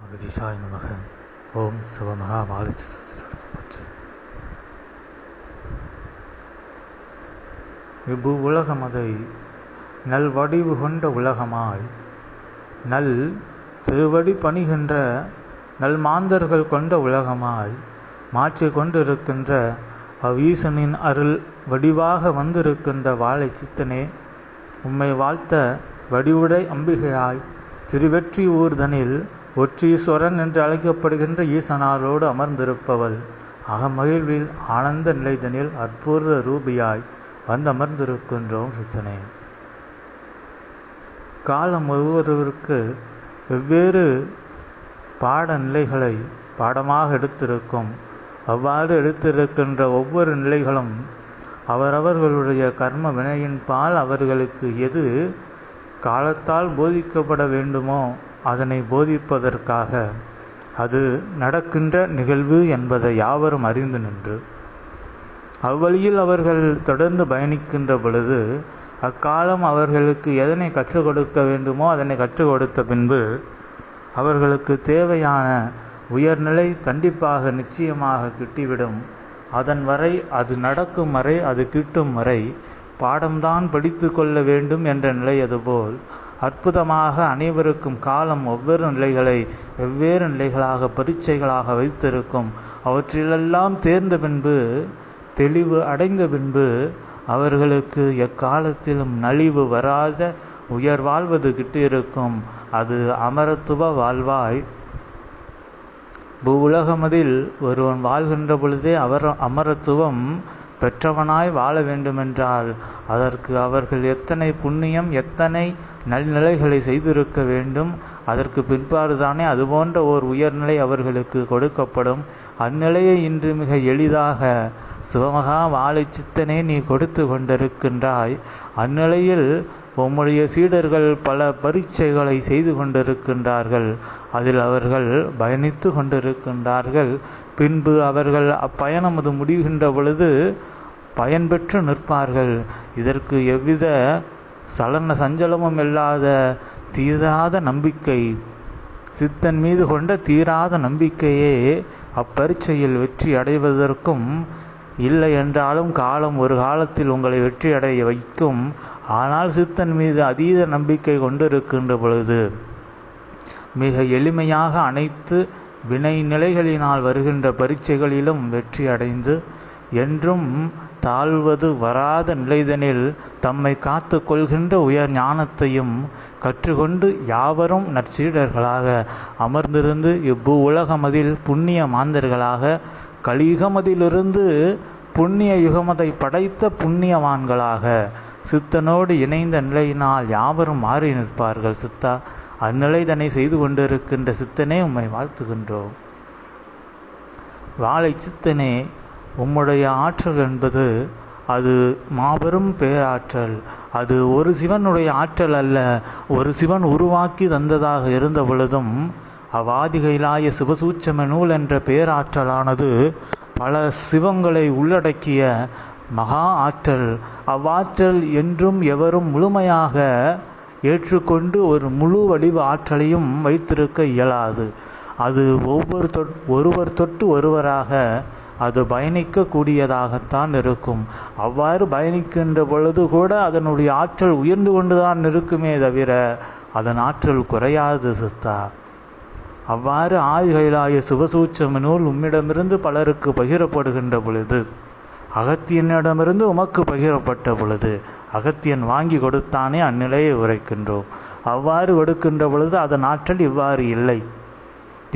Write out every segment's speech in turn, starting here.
அகதிசாய நமக. ஓம் சிவமகா வாலிச்சு. இவ்வு உலகமதை நல்வடிவு கொண்ட உலகமாய் நல் திருவடி பணிகின்ற நல்மாந்தர்கள் கொண்ட உலகமாய் மாற்றி கொண்டிருக்கின்ற அவ்வீசனின் அருள் வடிவாக வந்திருக்கின்ற வாழை சித்தனே, உம்மை வாழ்த்த வடிவுடை அம்பிகையாய் திருவெற்றி ஊர்தனில் ஒற்றீஸ்வரன் என்று அழைக்கப்படுகின்ற ஈசனாரோடு அமர்ந்திருப்பவள் அகமகிழ்வில் ஆனந்த நிலைதனில் அற்புத ரூபியாய் வந்தமர்ந்திருக்கின்றோம் சித்தனே. காலம் ஒருவருக்கு வெவ்வேறு பாட நிலைகளை பாடமாக எடுத்திருக்கும். அவ்வாறு எடுத்திருக்கின்ற ஒவ்வொரு நிலைகளும் அவரவர்களுடைய கர்ம வினையின் பால் அவர்களுக்கு எது காலத்தால் போதிக்கப்பட வேண்டுமோ அதனை போதிப்பதற்காக அது நடக்கின்ற நிகழ்வு என்பதை யாவரும் அறிந்து நின்று அவ்வழியில் அவர்கள் தொடர்ந்து பயணிக்கின்ற பொழுது அக்காலம் அவர்களுக்கு எதனை கற்றுக் கொடுக்க வேண்டுமோ அதனை கற்றுக் கொடுத்த பின்பு அவர்களுக்கு தேவையான உயர்நிலை கண்டிப்பாக நிச்சயமாக கிட்டிவிடும். அதன் வரை அது நடக்கும் வரை, அது கிட்டும் வரை பாடம்தான் படித்து கொள்ள வேண்டும் என்ற நிலை. அதுபோல் அற்புதமாக அனைவருக்கும் காலம் ஒவ்வொரு நிலைகளை வெவ்வேறு நிலைகளாக பரீட்சைகளாக வைத்திருக்கும். அவற்றிலெல்லாம் தேர்ந்த பின்பு, தெளிவு அடைந்த பின்பு அவர்களுக்கு எக்காலத்திலும் நலிவு வராத உயர் வாழ்வது கிட்டிருக்கும். அது அமரத்துவ வாழ்வாய் பூவுலகமதில் ஒருவன் வாழ்கின்ற பொழுதே அமரத்துவம் பெற்றவனாய் வாழ வேண்டுமென்றால் அதற்கு அவர்கள் எத்தனை புண்ணியம், எத்தனை நல்நிலைகளை செய்திருக்க வேண்டும். அதற்கு பிற்பாடுதானே அதுபோன்ற ஓர் உயர்நிலை அவர்களுக்கு கொடுக்கப்படும். அந்நிலையை இன்று மிக எளிதாக சிவமகா வாழை சித்தனே நீ கொடுத்து கொண்டிருக்கின்றாய். அந்நிலையில் உம்முடைய சீடர்கள் பல பரீட்சைகளை செய்து கொண்டிருக்கின்றார்கள். அதில் அவர்கள் பயணித்து கொண்டிருக்கின்றார்கள். பின்பு அவர்கள் அப்பயணம் அது முடிகின்ற பொழுது பயன்பெற்று நிற்பார்கள். இதற்கு எவ்வித சலன சஞ்சலமும் இல்லாத தீராத நம்பிக்கை, சித்தன் மீது கொண்ட தீராத நம்பிக்கையே அப்பரீட்சையில் வெற்றி அடைவதற்கும், இல்லை என்றாலும் காலம் ஒரு காலத்தில் உங்களை வெற்றி அடைய வைக்கும். ஆனால் சித்தன் மீது அதீத நம்பிக்கை கொண்டிருக்கின்ற பொழுது மிக எளிமையாக அனைத்து வினை நிலைகளினால் வருகின்ற பரீட்சைகளிலும் வெற்றி அடைந்து என்றும் தாழ்வது வராத நிலைதனில் தம்மை காத்து கொள்கின்ற உயர் ஞானத்தையும் கற்றுக்கொண்டு யாவரும் நற்சீடர்களாக அமர்ந்திருந்து இவ்வு உலகமதில் புண்ணிய மாந்தர்களாக, கலியுகமதிலிருந்து புண்ணிய யுகமதை படைத்த புண்ணியவான்களாக சித்தனோடு இணைந்த நிலையினால் யாவரும் மாறி நிற்பார்கள். சித்தா, அந்நிலை தன்னை செய்து கொண்டிருக்கின்ற சித்தனே உம்மை வாழ்த்துகின்றோம். வாழை சித்தனே, உம்முடைய ஆற்றல் என்பது அது மாபெரும் பேராற்றல். அது ஒரு சிவனுடைய ஆற்றல் அல்ல, ஒரு சிவன் உருவாக்கி தந்ததாக இருந்த பொழுதும் அவ்வாதிகையிலாய சிவசூட்சம நூல் என்ற பேராற்றலானது பல சிவங்களை உள்ளடக்கிய மகா ஆற்றல். அவ்வாற்றல் என்றும் எவரும் முழுமையாக ஏற்றுக்கொண்டு ஒரு முழு வடிவ ஆற்றலையும் வைத்திருக்க இயலாது. அது ஒருவர் தொட்டு ஒருவராக அது பயணிக்கக்கூடியதாகத்தான் இருக்கும். அவ்வாறு பயணிக்கின்ற பொழுது கூட அதனுடைய ஆற்றல் உயர்ந்து கொண்டுதான் இருக்குமே தவிர அதன் ஆற்றல் குறையாது சித்தா. அவ்வாறு ஆதிகையிலாய சிவசூட்சம நூல் உம்மிடமிருந்து பலருக்கு பகிரப்படுகின்ற பொழுது, அகத்தியனிடமிருந்து உமக்கு பகிரப்பட்ட பொழுது அகத்தியன் வாங்கி கொடுத்தானே அந்நிலையை உரைக்கின்றோம். அவ்வாறு கொடுக்கின்ற பொழுது அதன் ஆற்றல் இவ்வாறு இல்லை.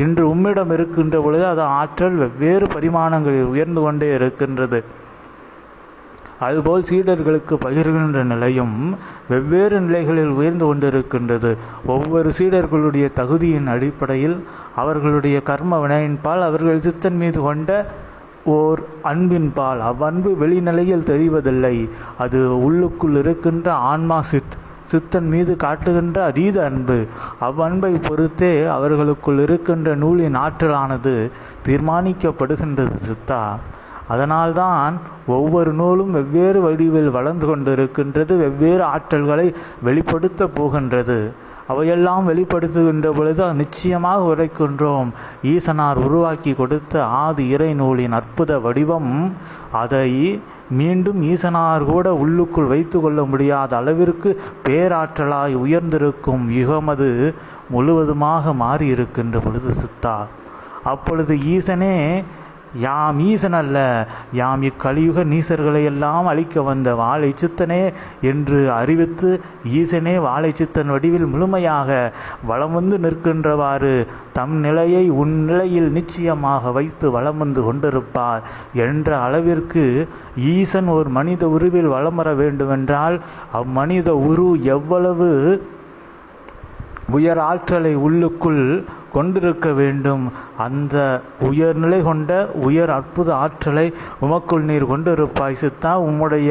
இன்று உம்மிடம் இருக்கின்ற பொழுது அதன் ஆற்றல் வெவ்வேறு பரிமாணங்களில் உயர்ந்து கொண்டே இருக்கின்றது. அதுபோல் சீடர்களுக்கு பகிர்கின்ற நிலையும் வெவ்வேறு நிலைகளில் உயர்ந்து கொண்டிருக்கின்றது. ஒவ்வொரு சீடர்களுடைய தகுதியின் அடிப்படையில் அவர்களுடைய கர்ம வினையின் பால், அவர்கள் சித்தன் மீது கொண்ட ஓர் அன்பின் பால், அவ்வன்பு வெளிநிலையில் தெரிவதில்லை. அது உள்ளுக்குள் இருக்கின்ற ஆன்மா சித்தன் மீது காட்டுகின்ற அதீத அன்பு. அவ்வன்பை பொறுத்தே அவர்களுக்குள் இருக்கின்ற நூலின் ஆற்றலானது தீர்மானிக்கப்படுகின்றது சித்தா. அதனால்தான் ஒவ்வொரு நூலும் வெவ்வேறு வடிவில் வளர்ந்து கொண்டிருக்கின்றது, வெவ்வேறு ஆற்றல்களை வெளிப்படுத்த போகின்றது. அவையெல்லாம் வெளிப்படுத்துகின்ற பொழுது நிச்சயமாக உரைக்கின்றோம். ஈசனார் உருவாக்கி கொடுத்த ஆதி இறை நூலின் அற்புத வடிவம் அதை மீண்டும் ஈசனார் கூட உள்ளுக்குள் வைத்து கொள்ள முடியாத அளவிற்கு பேராற்றலாய் உயர்ந்திருக்கும் யுகமது முழுவதுமாக மாறியிருக்கின்ற பொழுது சித்தா, அப்பொழுது ஈசனே யாம் ஈசன் அல்ல, யாம் இக்கலியுக நீசர்களை எல்லாம் அழிக்க வந்த வாழை சித்தனே என்று அறிவித்து ஈசனே வாழை சித்தன் வடிவில் முழுமையாக வலம் வந்து நிற்கின்றவாறு தம் நிலையை உன் நிலையில் நிச்சயமாக வைத்து வலம் வந்து கொண்டிருப்பார் என்ற அளவிற்கு ஈசன் ஒரு மனித உருவில் வலம் வர வேண்டுமென்றால் அம்மனித உரு எவ்வளவு உயர் ஆற்றலை உள்ளுக்குள் கொண்டிருக்க வேண்டும். அந்த உயர்நிலை கொண்ட உயர் அற்புத ஆற்றலை உமக்குள் நீர் கொண்டிருப்பாய் சித்தா. உம்முடைய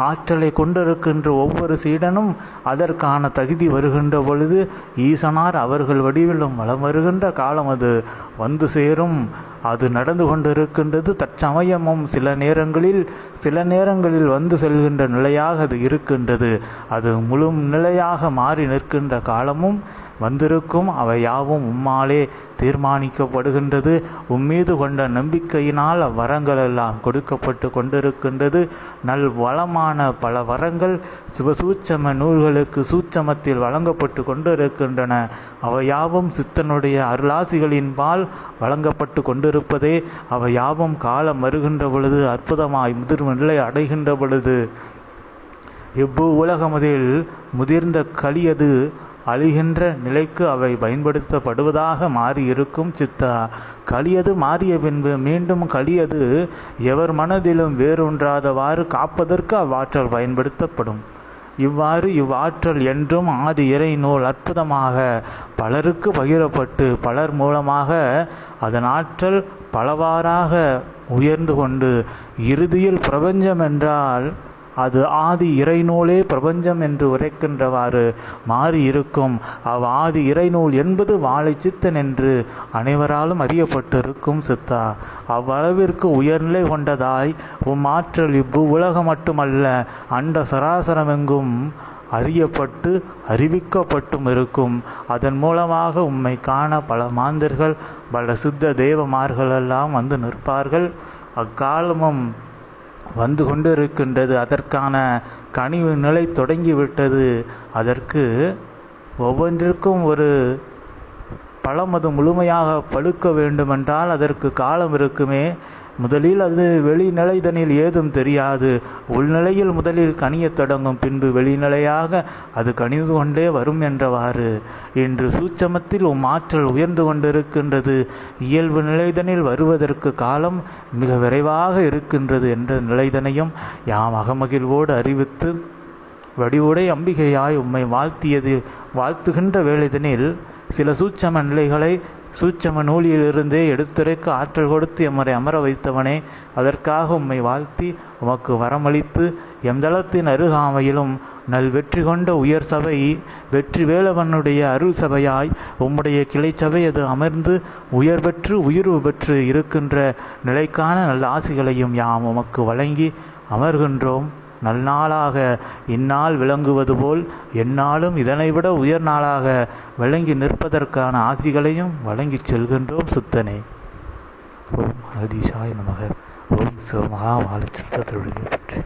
ஆற்றலை கொண்டிருக்கின்ற ஒவ்வொரு சீடனும் அதற்கான தகுதி வருகின்ற பொழுது ஈசனார் அவர்கள் வடிவிலும் வலம் வருகின்ற காலம் அது வந்து சேரும். அது நடந்து கொண்டிருக்கின்றது. தற்சமயமும் சில நேரங்களில் வந்து செல்கின்ற நிலையாக அது இருக்கின்றது. அது முழு நிலையாக மாறி நிற்கின்ற காலமும் வந்திருக்கும். அவை யாவும் உம்மாலே தீர்மானிக்கப்படுகின்றது. உம்மீது கொண்ட நம்பிக்கையினால் அவ்வரங்கள் எல்லாம் கொடுக்கப்பட்டு கொண்டிருக்கின்றது. நல் வளமான பல வரங்கள் சிவசூட்சம நூல்களுக்கு சூட்சமத்தில் வழங்கப்பட்டு கொண்டிருக்கின்றன. அவை யாவும் சித்தனுடைய அருளாசிகளின்பால் வழங்கப்பட்டு கொண்டிருப்பதே. அவை யாவும் காலம் வருகின்ற பொழுது அற்புதமாய் முதிர்வு நிலை அடைகின்ற பொழுது இவ்வு உலகமதில் முதிர்ந்த கலியது அழிகின்ற நிலைக்கு அவை பயன்படுத்தப்படுவதாக மாறியிருக்கும் சித்தா. கலியது மாறிய பின்பு மீண்டும் கலியது எவர் மனதிலும் வேறொன்றாதவாறு காப்பதற்கு அவ்வாற்றல் பயன்படுத்தப்படும். இவ்வாறு இவ்வாற்றல் என்றும் ஆதி இறை நூல் அற்புதமாக பலருக்கு பகிரப்பட்டு பலர் மூலமாக அதன் ஆற்றல் பலவாறாக உயர்ந்து கொண்டு இறுதியில் பிரபஞ்சம் என்றால் அது ஆதி இறைநூலே பிரபஞ்சம் என்று உரைக்கின்றவாறு மாறி இருக்கும். ஆதி இறைநூல் என்பது வாழை சித்தன் என்று அனைவராலும் அறியப்பட்டிருக்கும் சித்தா. அவ்வளவிற்கு உயர்நிலை கொண்டதாய் ஆற்றல் உலகம் மட்டுமல்ல அண்ட சராசரமெங்கும் அறியப்பட்டு அறிவிக்கப்பட்டும் இருக்கும். அதன் மூலமாக உம்மை காண பல மாந்தர்கள் பல சித்த தேவமார்களெல்லாம் வந்து நிற்பார்கள். அக்காலமும் வந்து கொண்டு இருக்கின்றது. அதற்கான கனிவு நிலை தொடங்கிவிட்டது. அதற்கு ஒவ்வொன்றிற்கும் ஒரு பழம் அது முழுமையாக பழுக்க வேண்டுமென்றால் அதற்கு காலம் இருக்குமே. முதலில் அது வெளிநிலைதனில் ஏதும் தெரியாது. உள்நிலையில் முதலில் கனியத் தொடங்கும், பின்பு வெளிநிலையாக அது கனிந்து கொண்டே வரும் என்றவாறு இன்று சூட்சமத்தில் ஆற்றல் உயர்ந்து கொண்டிருக்கின்றது. இயல்பு நிலைதனில் வருவதற்கு காலம் மிக விரைவாக இருக்கின்றது என்ற நிலைதனையும் யாம் அகமகிழ்வோடு அறிவித்து வடிவுடை அம்பிகையாய் உம்மை வாழ்த்துகின்ற வேளைதனில் சில சூட்சம நிலைகளை சூட்சம நூலிலிருந்தே எடுத்துரைக்க ஆற்றல் கொடுத்து எம்மரை அமர வைத்தவனே, அதற்காக உம்மை வாழ்த்தி உமக்கு வரமளித்து எம்தளத்தின் அருகாமையிலும் நல் வெற்றி கொண்ட உயர் சபை வெற்றி வேலவனுடைய அருள் சபையாய் உம்முடைய கிளை சபை அது அமர்ந்து உயர் பெற்று உயிர்வு பெற்று இருக்கின்ற நிலைக்கான நல்ல ஆசிகளையும் யாம் உமக்கு வழங்கி அமர்கின்றோம். நல்நாளாக இந்நாள் விளங்குவது போல் எந்நாளும் இதனைவிட உயர் நாளாக விளங்கி நிற்பதற்கான ஆசிகளையும் வழங்கி செல்கின்றோம் சித்தனே. ஓம் அகதீஷாய நமக. ஓம் சிவமகா வாழ சித்தருடைய பற்றி